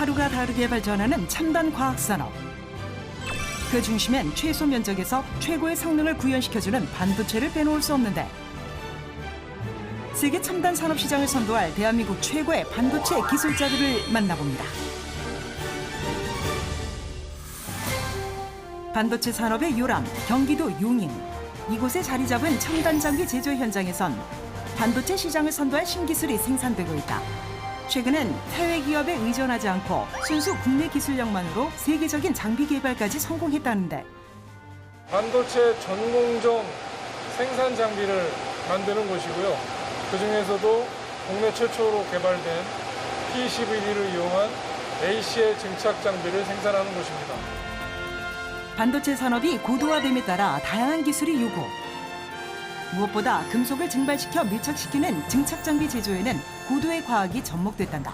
하루가 다르게 발전하는 첨단 과학산업. 그 중심엔 최소 면적에서 최고의 성능을 구현시켜주는 반도체를 빼놓을 수 없는데 세계 첨단 산업 시장을 선도할 대한민국 최고의 반도체 기술자들을 만나봅니다. 반도체 산업의 요람, 경기도 용인. 이곳에 자리 잡은 첨단 장비 제조 현장에선 반도체 시장을 선도할 신기술이 생산되고 있다. 최근엔 해외 기업에 의존하지 않고 순수 국내 기술력만으로 세계적인 장비 개발까지 성공했다는데 반도체 전공정 생산 장비를 만드는 곳이고요. 그중에서도 국내 최초로 개발된 PCVD를 이용한 ACL 증착 장비를 생산하는 곳입니다. 반도체 산업이 고도화됨에 따라 다양한 기술이 요구. 무엇보다 금속을 증발시켜 밀착시키는 증착 장비 제조에는 고도의 과학이 접목됐단다.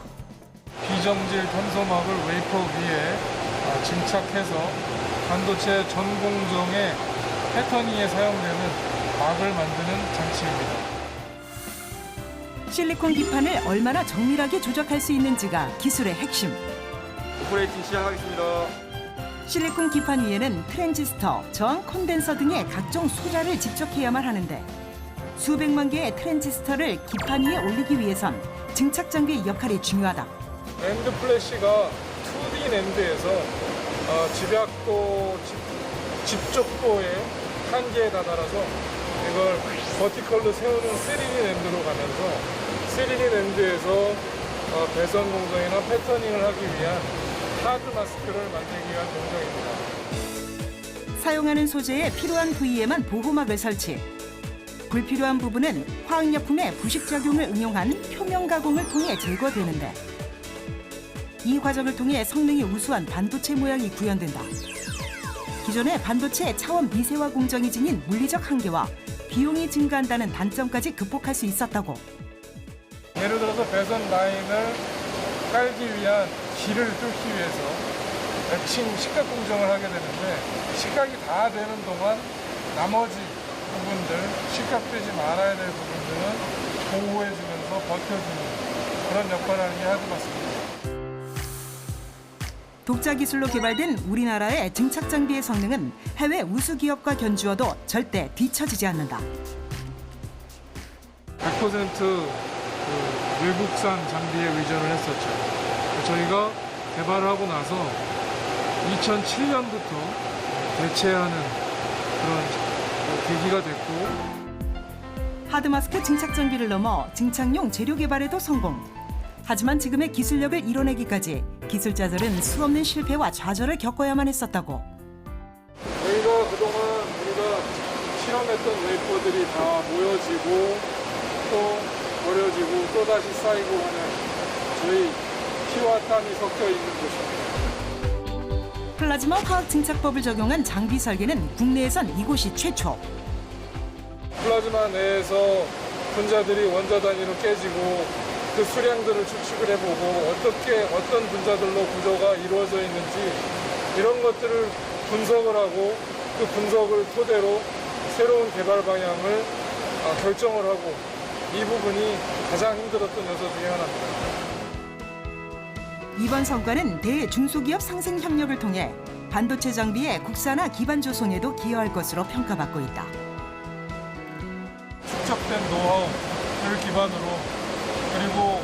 비정질 탄소막을 웨이퍼 위에 증착해서 반도체 전공정의 패터닝에 사용되는 막을 만드는 장치입니다. 실리콘 기판을 얼마나 정밀하게 조작할 수 있는지가 기술의 핵심. 오퍼레이팅 시작하겠습니다. 실리콘 기판 위에는 트랜지스터, 저항 콘덴서 등의 각종 소자를 집적해야만 하는데 수백만 개의 트랜지스터를 기판 위에 올리기 위해선 증착 장비의 역할이 중요하다. 낸드 플래시가 2D 낸드에서 집약도, 집적도의 한계에 다다라서 이걸 버티컬로 세우는 3D 낸드로 가면서 3D 낸드에서 배선 공정이나 패터닝을 하기 위한 하드 마스크를 만들기 위한 공정입니다. 사용하는 소재에 필요한 부위에만 보호막을 설치. 불필요한 부분은 화학약품의 부식작용을 응용한 표면 가공을 통해 제거되는데 이 과정을 통해 성능이 우수한 반도체 모양이 구현된다. 기존의 반도체 차원 미세화 공정이 지닌 물리적 한계와 비용이 증가한다는 단점까지 극복할 수 있었다고. 예를 들어서 배선 라인을 깔기 위한 길을 뚫기 위해서 애칭 식각 공정을 하게 되는데 식각이 다 되는 동안 나머지 부분들, 식각되지 말아야 될 부분들은 보호해주면서 버텨주는 그런 역할을 하는 게 하드마스크입니다. 독자 기술로 개발된 우리나라의 증착 장비의 성능은 해외 우수 기업과 견주어도 절대 뒤처지지 않는다. 100% 외국산 장비에 의존을 했었죠. 저희가 개발을 하고 나서 2007년부터 대체하는 그런 계기가 됐고 하드마스크 증착 장비를 넘어 증착용 재료 개발에도 성공. 하지만 지금의 기술력을 이뤄내기까지 기술자들은 수없는 실패와 좌절을 겪어야만 했었다고. 저희가 그동안 우리가 실험했던 웨이퍼들이 다 모여지고 또 버려지고 또 다시 쌓이고 하는 저희 피와 땀이 섞여 있는 곳입니다. 플라즈마 화학 증착법을 적용한 장비 설계는 국내에선 이곳이 최초. 플라즈마 내에서 분자들이 원자 단위로 깨지고 그 수량들을 추측을 해보고 어떤 분자들로 구조가 이루어져 있는지 이런 것들을 분석을 하고 그 분석을 토대로 새로운 개발 방향을 결정을 하고 이 부분이 가장 힘들었던 요소 중에 하나입니다. 이번 성과는 대중소기업 상생 협력을 통해 반도체 장비의 국산화 기반 조성에도 기여할 것으로 평가받고 있다. 축적된 노하우를 기반으로 그리고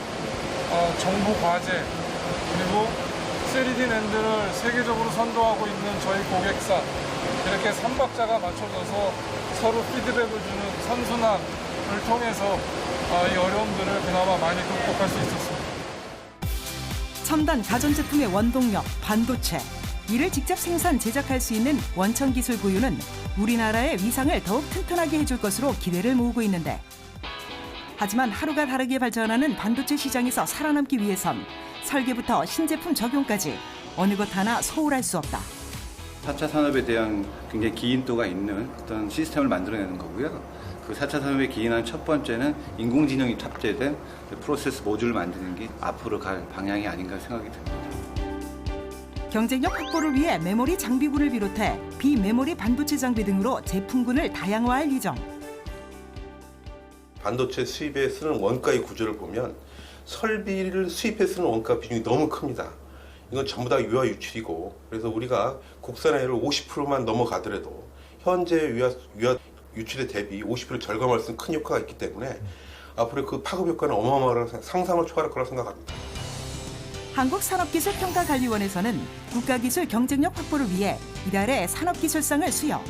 정부 과제 그리고 3D 낸드를 세계적으로 선도하고 있는 저희 고객사 이렇게 3박자가 맞춰져서 서로 피드백을 주는 선순환을 통해서 이 어려움들을 그나마 많이 극복할 수 있었습니다. 첨단 가전제품의 원동력, 반도체. 이를 직접 생산, 제작할 수 있는 원천 기술 보유는 우리나라의 위상을 더욱 튼튼하게 해줄 것으로 기대를 모으고 있는데 하지만 하루가 다르게 발전하는 반도체 시장에서 살아남기 위해선 설계부터 신제품 적용까지 어느 것 하나 소홀할 수 없다. 4차 산업에 대한 굉장히 기인도가 있는 어떤 시스템을 만들어내는 거고요. 그 4차 산업에 기인한 첫 번째는 인공지능이 탑재된 프로세스 모듈을 만드는 게 앞으로 갈 방향이 아닌가 생각이 듭니다. 경쟁력 확보를 위해 메모리 장비군을 비롯해 비메모리 반도체 장비 등으로 제품군을 다양화할 예정. 반도체 수입에 쓰는 원가의 구조를 보면 설비를 수입해 쓰는 원가 비중이 너무 큽니다. 이건 전부 다 유아 유출이고, 그래서 우리가 국산화율을 50%만 넘어가더라도 현재 유아 유출에 대비 50% 절감할 수 있는 큰 효과가 있기 때문에 앞으로 그 파급 효과는 어마어마한 상상을 초월할 거라 생각합니다. 한국산업기술평가관리원에서는 국가기술 경쟁력 확보를 위해 이달에 산업기술상을 수여,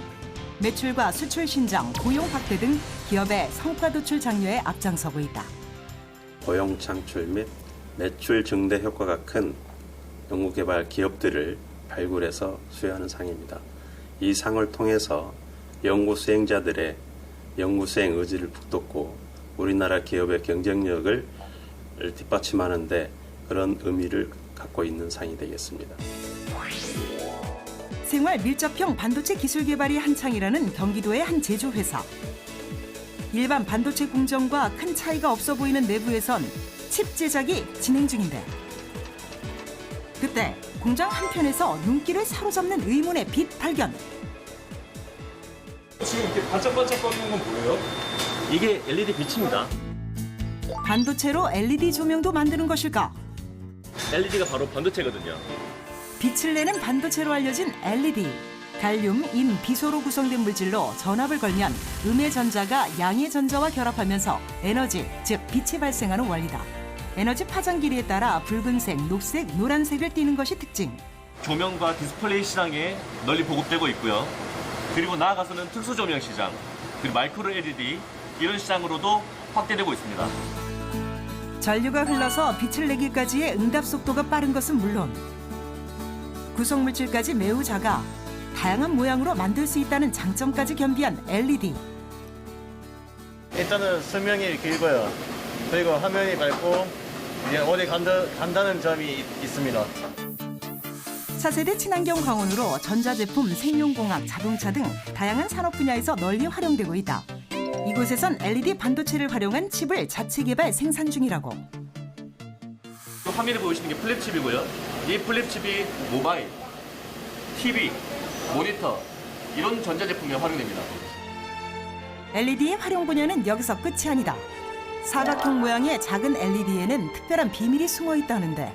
매출과 수출 신장, 고용 확대 등 기업의 성과 도출 장려에 앞장서고 있다. 고용 창출 및 매출 증대 효과가 큰 연구개발 기업들을 발굴해서 수여하는 상입니다. 이 상을 통해서 연구 수행자들의 연구 수행 의지를 북돋고 우리나라 기업의 경쟁력을 뒷받침하는 데 그런 의미를 갖고 있는 상이 되겠습니다. 생활 밀접형 반도체 기술 개발이 한창이라는 경기도의 한 제조회사. 일반 반도체 공정과 큰 차이가 없어 보이는 내부에선 칩 제작이 진행 중인데, 그때 공장 한편에서 눈길을 사로잡는 의문의 빛 발견. 지금 이렇게 반짝반짝거리는 건 뭐예요? 이게 LED 빛입니다. 반도체로 LED 조명도 만드는 것일까? LED가 바로 반도체거든요. 빛을 내는 반도체로 알려진 LED. 갈륨, 인, 비소로 구성된 물질로 전압을 걸면 음의 전자가 양의 전자와 결합하면서 에너지, 즉 빛이 발생하는 원리다. 에너지 파장 길이에 따라 붉은색, 녹색, 노란색을 띠는 것이 특징. 조명과 디스플레이 시장에 널리 보급되고 있고요. 그리고 나아가서는 특수 조명 시장, 그리고 마이크로 LED 이런 시장으로도 확대되고 있습니다. 전류가 흘러서 빛을 내기까지의 응답 속도가 빠른 것은 물론 구성 물질까지 매우 작아 다양한 모양으로 만들 수 있다는 장점까지 겸비한 LED. 일단은 수명이 길고요. 그리고 화면이 밝고 이제 오래 간다는 점이 있습니다. 차세대 친환경 광원으로 전자제품, 생용공학, 자동차 등 다양한 산업 분야에서 널리 활용되고 있다. 이곳에선 LED 반도체를 활용한 칩을 자체 개발 생산 중이라고. 화면에 보이시는 게 플립칩이고요. 이 플립칩이 모바일, TV, 모니터 이런 전자제품에 활용됩니다. LED의 활용 분야는 여기서 끝이 아니다. 사각형 모양의 작은 LED에는 특별한 비밀이 숨어 있다는데,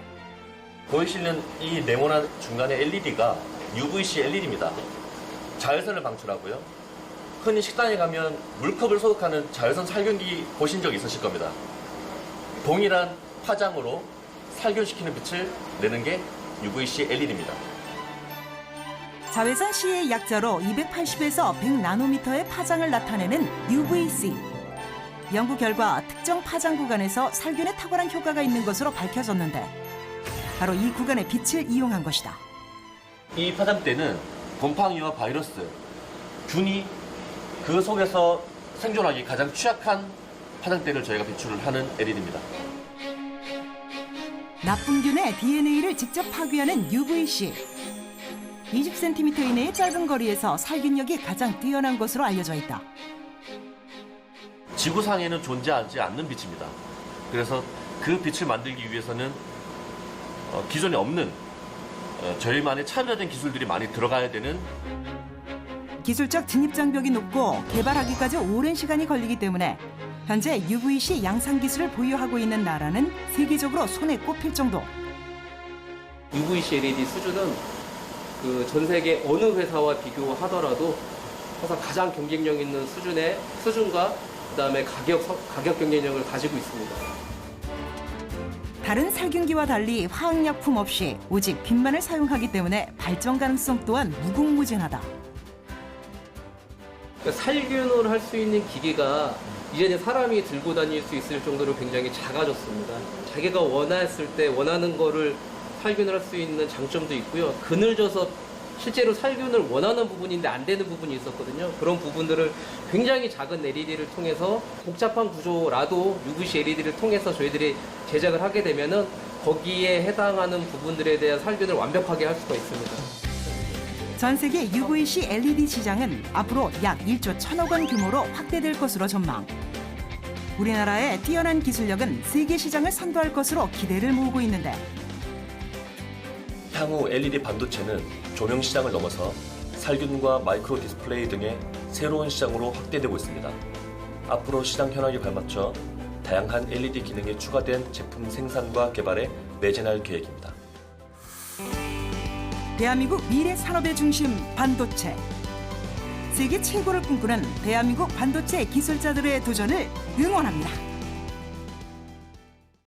보이시는 이 네모난 중간의 LED가 UVC LED입니다. 자외선을 방출하고요. 흔히 식당에 가면 물컵을 소독하는 자외선 살균기 보신 적 있으실 겁니다. 동일한 파장으로 살균시키는 빛을 내는 게 UVC LED입니다. 자외선 C의 약자로 280에서 100나노미터의 파장을 나타내는 UVC. 연구 결과 특정 파장 구간에서 살균에 탁월한 효과가 있는 것으로 밝혀졌는데, 바로 이 구간의 빛을 이용한 것이다. 이 파장대는 곰팡이와 바이러스, 균이 그 속에서 생존하기 가장 취약한 파장대를 저희가 배출을 하는 LED입니다. 나쁜 균의 DNA를 직접 파괴하는 UVC. 20cm 이내의 짧은 거리에서 살균력이 가장 뛰어난 것으로 알려져 있다. 지구상에는 존재하지 않는 빛입니다. 그래서 그 빛을 만들기 위해서는 기존에 없는 저희만의 차별화된 기술들이 많이 들어가야 되는, 기술적 진입장벽이 높고 개발하기까지 오랜 시간이 걸리기 때문에 현재 UVC 양산 기술을 보유하고 있는 나라는 세계적으로 손에 꼽힐 정도. UVC LED 수준은 그 전 세계 어느 회사와 비교하더라도 항상 가장 경쟁력 있는 수준과 그다음에 가격 경쟁력을 가지고 있습니다. 다른 살균기와 달리 화학약품 없이 오직 빛만을 사용하기 때문에 발전 가능성 또한 무궁무진하다. 그러니까 살균을 할 수 있는 기계가 이제는 사람이 들고 다닐 수 있을 정도로 굉장히 작아졌습니다. 자기가 원했을 때 원하는 거를 살균을 할 수 있는 장점도 있고요. 그늘져서 실제로 살균을 원하는 부분인데 안 되는 부분이 있었거든요. 그런 부분들을 굉장히 작은 LED를 통해서 복잡한 구조라도 UVC LED를 통해서 저희들이 제작을 하게 되면은 거기에 해당하는 부분들에 대한 살균을 완벽하게 할 수가 있습니다. 전 세계 UVC LED 시장은 앞으로 약 1조 1천억 원 규모로 확대될 것으로 전망. 우리나라의 뛰어난 기술력은 세계 시장을 선도할 것으로 기대를 모으고 있는데, 향후 LED 반도체는 조명 시장을 넘어서 살균과 마이크로 디스플레이 등의 새로운 시장으로 확대되고 있습니다. 앞으로 시장 현황에 발맞춰 다양한 LED 기능이 추가된 제품 생산과 개발에 매진할 계획입니다. 대한민국 미래 산업의 중심 반도체. 세계 최고를 꿈꾸는 대한민국 반도체 기술자들의 도전을 응원합니다.